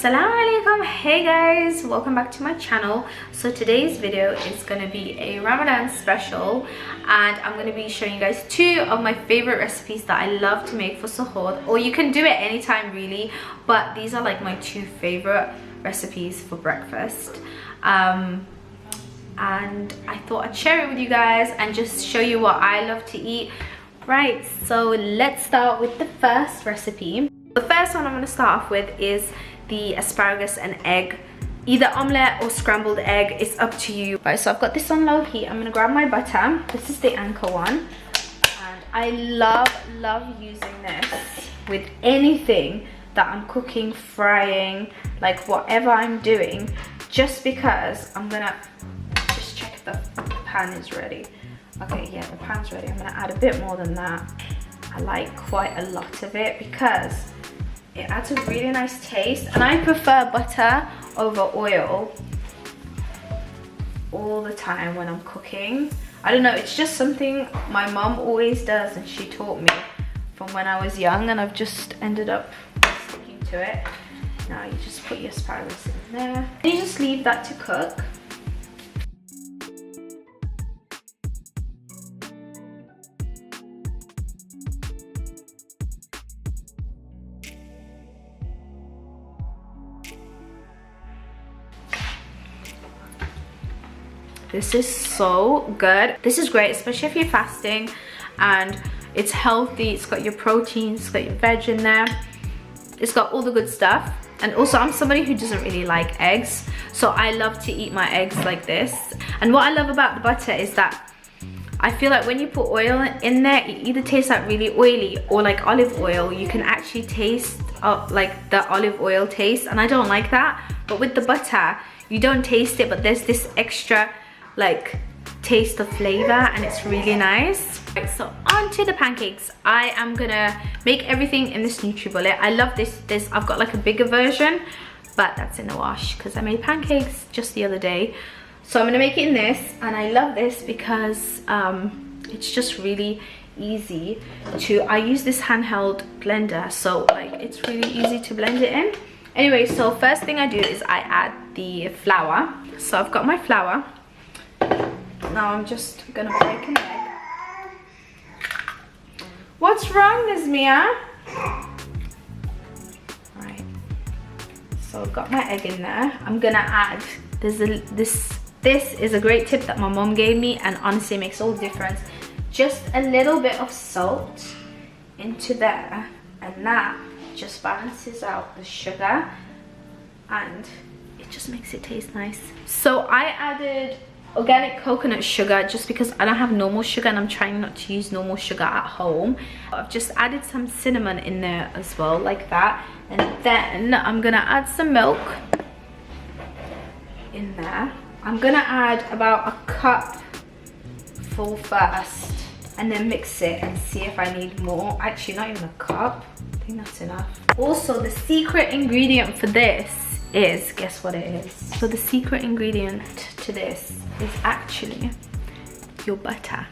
Assalamu alaikum. Hey guys, welcome back to my channel. So today's video is going to be a Ramadan special, and I'm going to be showing you guys two of my favorite recipes that I love to make for suhoor, or you can do it anytime really, but these are like my two favorite recipes for breakfast. And I thought I'd share it with you guys and just show you what I love to eat. Right, so let's start with the first recipe. The first one I'm going to start off with is the asparagus and egg, either omelette or scrambled egg, it's up to you. Right, so I've got this on low heat. I'm going to grab my butter. This is the Anchor one, and I love using this with anything that I'm cooking, frying, like whatever I'm doing, just because I'm going to just check if the pan is ready. Okay, yeah, the pan's ready. I'm going to add a bit more than that. I like quite a lot of it because it adds a really nice taste, and I prefer butter over oil all the time when I'm cooking. I don't know, it's just something my mom always does, and she taught me from when I was young, and I've just ended up sticking to it. Now you just put your asparagus in there, and you just leave that to cook. This is so good. This is great, especially if you're fasting, and it's healthy. It's got your proteins, it's got your veg in there. It's got all the good stuff. And also, I'm somebody who doesn't really like eggs, so I love to eat my eggs like this. And what I love about the butter is that I feel like when you put oil in there, it either tastes like really oily or like olive oil. You can actually taste like the olive oil taste, and I don't like that. But with the butter, you don't taste it, but there's this extra like taste of flavor, and it's really nice. Right, so on to the pancakes. I am gonna make everything in this NutriBullet. I love this. I've got like a bigger version, but that's in the wash because I made pancakes just the other day. So I'm gonna make it in this, and I love this because it's just really easy to, I use this handheld blender, so like it's really easy to blend it in. Anyway, so first thing I do is I add the flour. So I've got my flour. Now I'm just gonna break an egg. What's wrong, Nazmia? Right. So I've got my egg in there. I'm gonna add, this is a great tip that my mom gave me, and honestly it makes all the difference. Just a little bit of salt into there, and that just balances out the sugar, and it just makes it taste nice. So I added organic coconut sugar just because I don't have normal sugar, and I'm trying not to use normal sugar at home. I've just added some cinnamon in there as well, like that. And then I'm gonna add some milk in there. I'm gonna add about a cup full first, and then mix it and see if I need more. Actually, not even a cup. I think that's enough. Also, the secret ingredient for this is, guess what it is? So the secret ingredient to this is actually your butter.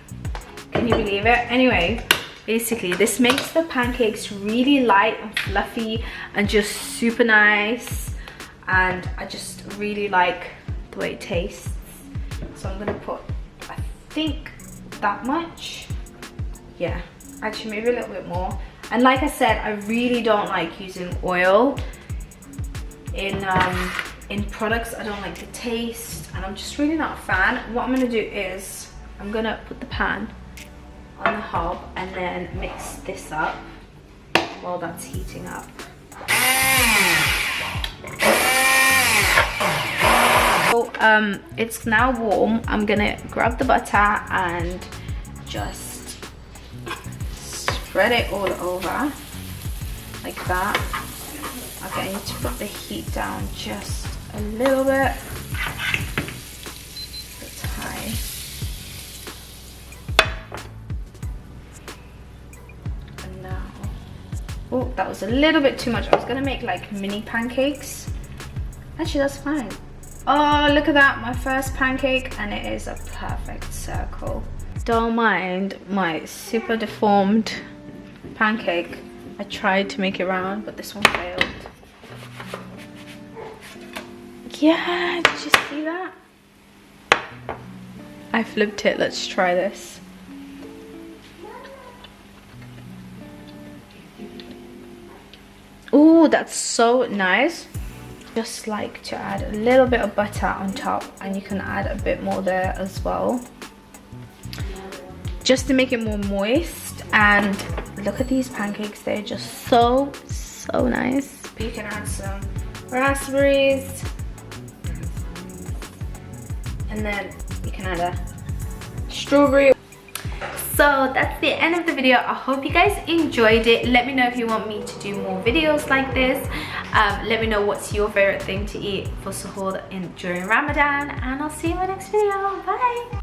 Can you believe it? Anyway, basically this makes the pancakes really light and fluffy and just super nice, and I just really like the way it tastes. So I'm gonna put, I think, that much. Yeah, actually maybe a little bit more. And like I said, I really don't like using oil in products. I don't like the taste, and I'm just really not a fan. What I'm gonna do is I'm gonna put the pan on the hob and then mix this up while that's heating up. So it's now warm. I'm gonna grab the butter and just spread it all over like that. Okay, I need to put the heat down just a little bit. It's high. And now, oh, that was a little bit too much. I was gonna make like mini pancakes. Actually, that's fine. Oh, look at that, my first pancake, and it is a perfect circle. Don't mind my super deformed pancake. I tried to make it round, but this one failed. Yeah, did you see that? I flipped it. Let's try this. Oh, that's so nice. Just like to add a little bit of butter on top, and you can add a bit more there as well, just to make it more moist. And look at these pancakes, they're just so nice. You can add some raspberries, and then you can add a strawberry. So that's the end of the video. I hope you guys enjoyed it. Let me know if you want me to do more videos like this. Let me know what's your favorite thing to eat for suhoor during Ramadan, and I'll see you in my next video. Bye.